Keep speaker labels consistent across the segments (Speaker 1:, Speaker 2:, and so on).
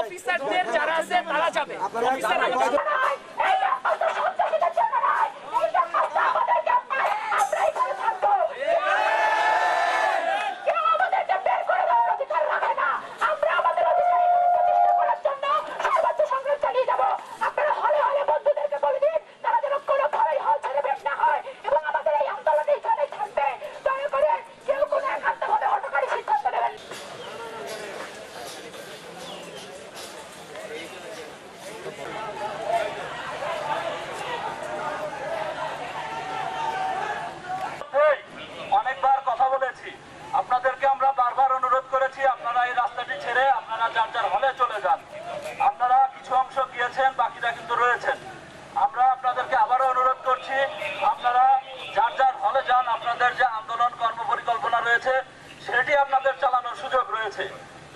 Speaker 1: অফিসারদের যারা আছে তারা যাবে।
Speaker 2: অনেকবার কথা বলেছি, আপনাদেরকে আমরা বারবার অনুরোধ করেছি আপনারা এই রাস্তাটি ছেড়ে আপনারা যার যার হলে চলে যান। আপনারা কিছু অংশ গিয়েছেন, বাকিরা কিন্তু রয়েছেন। আমরা আপনাদেরকে আবারও অনুরোধ করছি আপনারা যার যার হলে যান। আপনাদের যে আন্দোলন কর্মপরিকল্পনা রয়েছে সেটি আপনাদের চালানোর সুযোগ রয়েছে,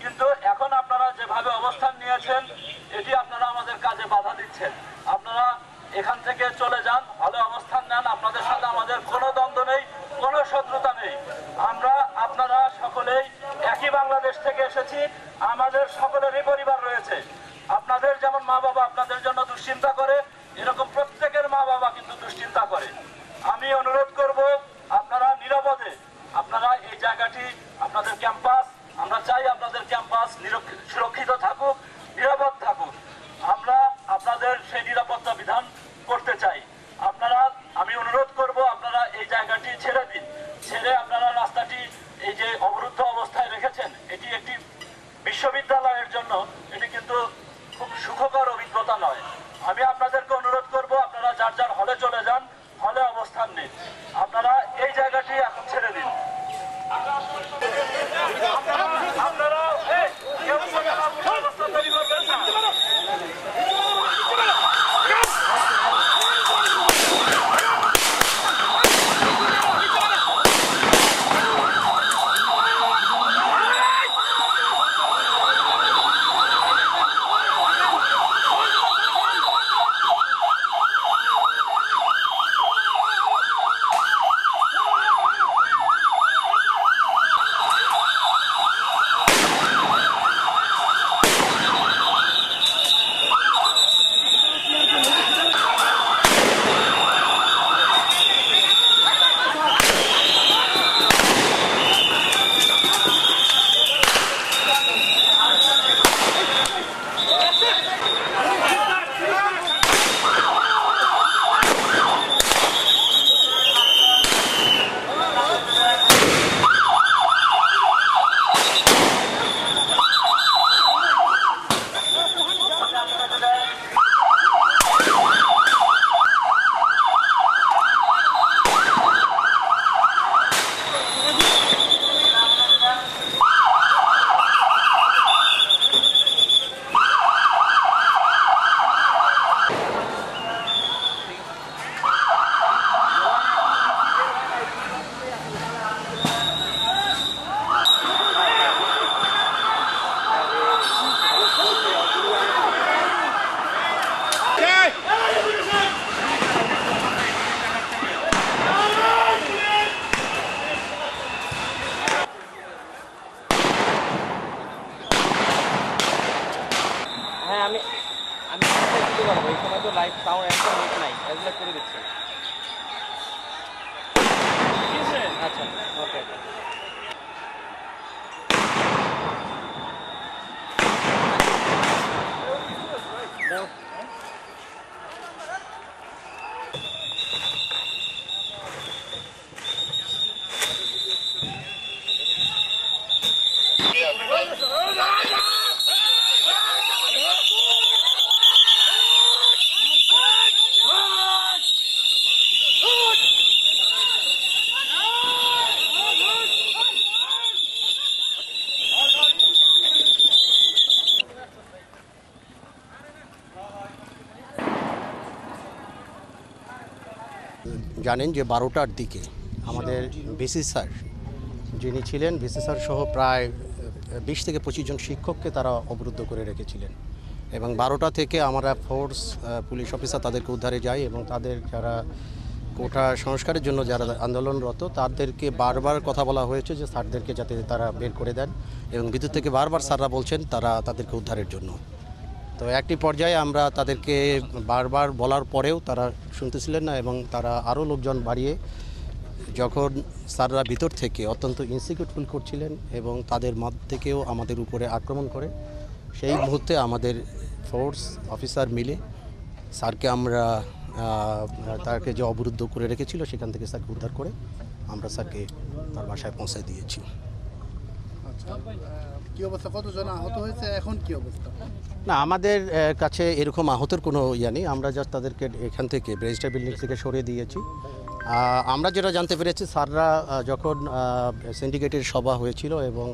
Speaker 2: কিন্তু এখন আপনারা যেভাবে অবস্থান নিয়েছেন এটি আপনারা আমাদের কাজে বাধা দিচ্ছেন। আপনারা এখান থেকে চলে যান, হলে অবস্থান নেন। আপনাদের সাথে আমাদের কোনো দ্বন্দ্ব নেই, কোনো শত্রুতা নেই। আমরা আপনারা সকলেই একই বাংলাদেশ থেকে এসেছি, আমাদের সকলেরই পরিবার রয়েছে। আপনাদের যেমন মা বাবা আপনাদের জন্য দুশ্চিন্তা করে, এরকম প্রত্যেকের মা বাবা কিন্তু দুশ্চিন্তা করে। আমি অনুরোধ করব আপনারা নিরাপদে, আপনারা এই জায়গাটি আপনাদের ক্যাম্পাস, আমরা চাই আপনাদের ক্যাম্পাস সুরক্ষিত থাকুক, নিরাপদ থাকুক। আমরা আপনাদের সেই নিরাপত্তা বিধান করতে চাই। আপনারা, আমি অনুরোধ করব আপনারা এই জায়গাটি ছেড়ে দিন, ছেড়ে আপনারা রাস্তাটি এই যে অবরুদ্ধ অবস্থায় রেখেছেন, এটি একটি বিশ্ববিদ্যালয়ের জন্য এটি কিন্তু খুব সুখকর অভিজ্ঞতা নয়। আমি আপনাদেরকে অনুরোধ করব আপনারা যার যার হলে চলে যান, হলে অবস্থান নিন। আপনারা এই জায়গাটি এখন ছেড়ে দিন। আপনারা অবস্থা তৈরি করবেন না।
Speaker 3: আমি দিতে পারবো, এই সময় তো লাইভ সাউন্ড একদম নেট নাই, এগুলো করে দিচ্ছি। আচ্ছা, ওকে।
Speaker 4: জানেন যে 12টার দিকে আমাদের ভিসি স্যার যিনি ছিলেন, ভিসি স্যার সহ প্রায় 20 থেকে 25 জন শিক্ষককে তারা অবরুদ্ধ করে রেখেছিলেন এবং 12টা থেকে আমরা ফোর্স পুলিশ অফিসার তাদেরকে উদ্ধারে যাই এবং তাদের যারা কোটা সংস্কারের জন্য যারা আন্দোলনরত তাদেরকে বারবার কথা বলা হয়েছে যে স্যারদেরকে যাতে তারা বের করে দেন এবং বিদ্যুৎ থেকে বারবার স্যাররা বলছেন তারা তাদেরকে উদ্ধারের জন্য। তো একটি পর্যায়ে আমরা তাদেরকে বারবার বলার পরেও তারা শুনতেছিলেন না এবং তারা আরও লোকজন বাড়িয়ে যখন স্যাররা ভিতর থেকে অত্যন্ত ইনসিকিউর ফিল করছিলেন এবং তাদের মধ্য থেকেও আমাদের উপরে আক্রমণ করে সেই মুহূর্তে আমাদের ফোর্স অফিসার মিলে স্যারকে আমরা তাকে যে অবরুদ্ধ করে রেখেছিল সেখান থেকে স্যারকে উদ্ধার করে আমরা স্যারকে তার বাসায় পৌঁছে দিয়েছি।
Speaker 5: আচ্ছা, কি অবস্থা, কতজন আহত হয়েছে, এখন কি অবস্থা?
Speaker 4: না, আমাদের কাছে এরকম আহতের কোনো ইয়া নেই। আমরা জাস্ট তাদেরকে এখান থেকে রেজিস্টার বিল্ডিং থেকে সরিয়ে দিয়েছি। আমরা যেটা জানতে পেরেছি, স্যাররা যখন সিন্ডিকেটের সভা হয়েছিল এবং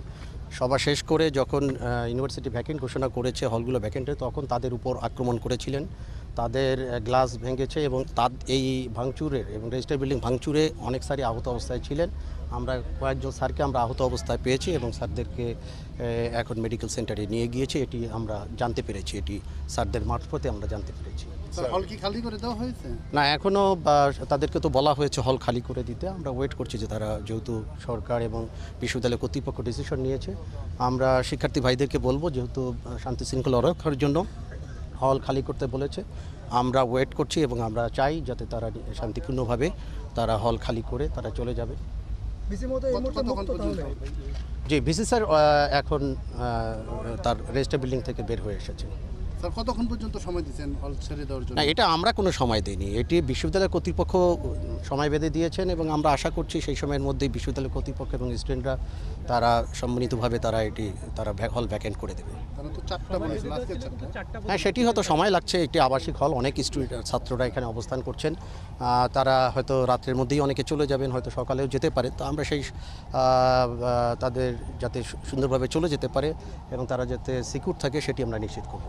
Speaker 4: সভা শেষ করে যখন ইউনিভার্সিটি ভ্যাকেন্ট ঘোষণা করেছে, হলগুলো ভ্যাকেন্টে, তখন তাদের উপর আক্রমণ করেছিলেন, তাদের গ্লাস ভেঙেছে এবং এই ভাঙচুরের এবং রেজিস্টার বিল্ডিং ভাঙচুরে অনেক স্যারই আহত অবস্থায় ছিলেন। আমরা কয়েকজন স্যারকে আমরা আহত অবস্থায় পেয়েছি এবং স্যারদেরকে এখন মেডিকেল সেন্টারে নিয়ে গিয়েছি। এটি আমরা জানতে পেরেছি, এটি স্যারদের মারফতে আমরা জানতে পেরেছি।
Speaker 5: হল কি খালি করে দেওয়া হয়েছে?
Speaker 4: না, এখনও তাদেরকে তো বলা হয়েছে হল খালি করে দিতে। আমরা ওয়েট করছি যে তারা, যেহেতু সরকার এবং বিশ্ববিদ্যালয় কর্তৃপক্ষ ডিসিশন নিয়েছে, আমরা শিক্ষার্থী ভাইদেরকে বলবো, যেহেতু শান্তি শৃঙ্খলা রক্ষার জন্য হল খালি করতে বলেছে, আমরা ওয়েট করছি এবং আমরা চাই যাতে তারা শান্তিপূর্ণভাবে তারা হল খালি করে তারা চলে যাবে। জি, ভিসি স্যার এখন তার রেজিস্টার বিল্ডিং থেকে বের হয়ে এসেছে।
Speaker 5: স্যার, কতক্ষণ পর্যন্ত সময় দিচ্ছেন হল ছেড়ে দেওয়ার জন্য?
Speaker 4: না, এটা আমরা কোনো সময় দিইনি, এটি বিশ্ববিদ্যালয় কর্তৃপক্ষ সময় বেঁধে দিয়েছেন এবং আমরা আশা করছি সেই সময়ের মধ্যেই বিশ্ববিদ্যালয় কর্তৃপক্ষ এবং স্টুডেন্টরা তারা সম্মিলিতভাবে তারা হল ভ্যাকেন্ট করে দেবে।
Speaker 5: তারা তো 4টা বলেছিল, আজকে 4টা।
Speaker 4: হ্যাঁ, সেটি হয়তো সময় লাগছে। একটি আবাসিক হল, অনেক স্টুডেন্ট ছাত্ররা এখানে অবস্থান করছেন, তারা হয়তো রাত্রের মধ্যেই অনেকে চলে যাবেন, হয়তো সকালেও যেতে পারে। তো আমরা সেই তাদের যাতে সুন্দরভাবে চলে যেতে পারে এবং তারা যাতে সিকিউর থাকে সেটি আমরা নিশ্চিত করব।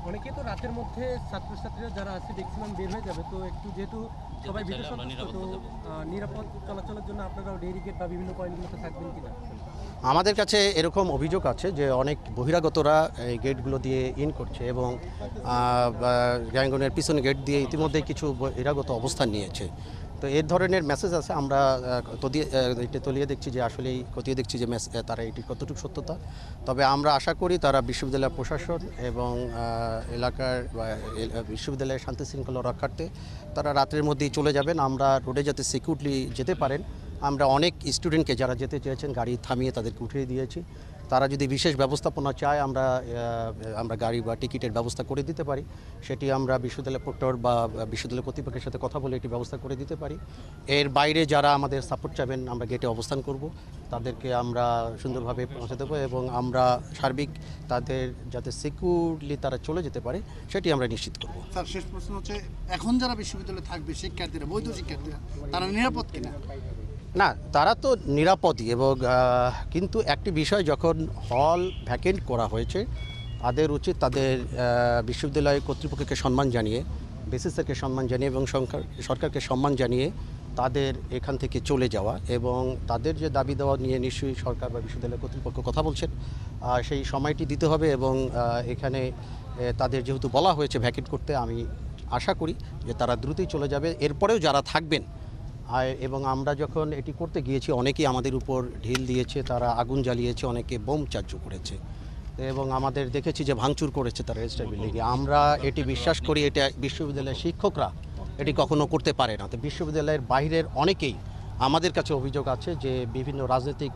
Speaker 6: অনেকে তো রাতের মধ্যে ছাত্রছাত্রীরা যারা আছে ম্যাক্সিমাম বের হয়ে যাবে, তো একটু যেহেতু সবাই ভীত সন্ত্রস্ত, তো নিরাপদ চলাচলের জন্য আপনারা ব্যারিকেড বা বিভিন্ন পয়েন্টগুলোতে থাকবেন কিনা?
Speaker 4: আমাদের কাছে এরকম অভিযোগ আছে যে অনেক বহিরাগতরা এই গেটগুলো দিয়ে ইন করছে এবং গ্যাঙ্গনের পিছনে গেট দিয়ে ইতিমধ্যেই কিছু বহিরাগত অবস্থান নিয়েছে। তো এই ধরনের মেসেজ আছে, আমরা এটা তলিয়ে দেখছি যে আসলেই খতিয়ে দেখছি যে তারা এটির কতটুকু সত্যতা। তবে আমরা আশা করি তারা বিশ্ববিদ্যালয় প্রশাসন এবং এলাকার বিশ্ববিদ্যালয়ের শান্তি শৃঙ্খলা রক্ষার্থে তারা রাতের মধ্যেই চলে যাবেন। আমরা রোডে যাতে সিকিউরলি যেতে পারেন, আমরা অনেক স্টুডেন্টকে যারা যেতে চেয়েছেন গাড়ি থামিয়ে তাদেরকে উঠিয়ে দিয়েছি। তারা যদি বিশেষ ব্যবস্থাপনা চায়, আমরা গাড়ি বা টিকিটের ব্যবস্থা করে দিতে পারি। সেটি আমরা বিশ্ববিদ্যালয় প্রক্টর বা বিশ্ববিদ্যালয় কর্তৃপক্ষের সাথে কথা বলে এটি ব্যবস্থা করে দিতে পারি। এর বাইরে যারা আমাদের সাপোর্ট চাবেন, আমরা গেটে অবস্থান করব, তাদেরকে আমরা সুন্দরভাবে পৌঁছে দেবো এবং আমরা সার্বিক তাদের যাতে সিকিউরলি তারা চলে যেতে পারে সেটি আমরা নিশ্চিত করব।
Speaker 5: স্যার, শেষ প্রশ্ন হচ্ছে, এখন যারা বিশ্ববিদ্যালয়ে থাকবে শিক্ষার্থীরা, বৈধ শিক্ষার্থীরা, তারা নিরাপদ কিনা?
Speaker 4: না, তারা তো নিরাপদই এবং কিন্তু একটি বিষয়, যখন হল ভ্যাকেন্ট করা হয়েছে তাদের উচিত তাদের বিশ্ববিদ্যালয় কর্তৃপক্ষকে সম্মান জানিয়ে, বিসিসিকে সম্মান জানিয়ে এবং সরকারকে সম্মান জানিয়ে তাদের এখান থেকে চলে যাওয়া এবং তাদের যে দাবি দেওয়া নিয়ে নিশ্চয়ই সরকার বা বিশ্ববিদ্যালয় কর্তৃপক্ষ কথা বলছেন, সেই সময়টি দিতে হবে এবং এখানে তাদের যেহেতু বলা হয়েছে ভ্যাকেন্ট করতে, আমি আশা করি যে তারা দ্রুতই চলে যাবে। এরপরেও যারা থাকবেন, এবং আমরা যখন এটি করতে গিয়েছি অনেকেই আমাদের উপর ঢিল দিয়েছে, তারা আগুন জ্বালিয়েছে, অনেকে বোম চার্জ করেছে এবং আমাদের দেখেছি যে ভাঙচুর করেছে তারা রেজিস্টার বিল্ডিংয়ে। আমরা এটি বিশ্বাস করি এটা বিশ্ববিদ্যালয়ের শিক্ষকরা এটি কখনো করতে পারে না। তো বিশ্ববিদ্যালয়ের বাইরের অনেকেই, আমাদের কাছে অভিযোগ আছে যে বিভিন্ন রাজনৈতিক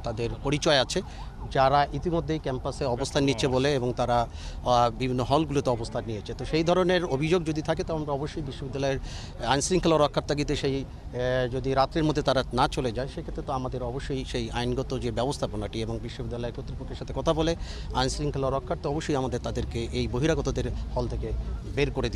Speaker 4: তাদের পরিচয় আছে, যারা ইতিমধ্যেই ক্যাম্পাসে অবস্থান নিচ্ছে বলে এবং তারা বিভিন্ন হলগুলোতে অবস্থান নিয়েছে। তো সেই ধরনের অভিযোগ যদি থাকে তো আমরা অবশ্যই বিশ্ববিদ্যালয়ের আইনশৃঙ্খলা রক্ষার তাগিদে সেই যদি রাত্রের মধ্যে তারা না চলে যায়, সেক্ষেত্রে তো আমাদের অবশ্যই সেই আইনগত যে ব্যবস্থাপনাটি এবং বিশ্ববিদ্যালয় কর্তৃপক্ষের সাথে কথা বলে আইনশৃঙ্খলা রক্ষার্থে অবশ্যই আমাদের তাদেরকে এই বহিরাগতদের হল থেকে বের করে দিতে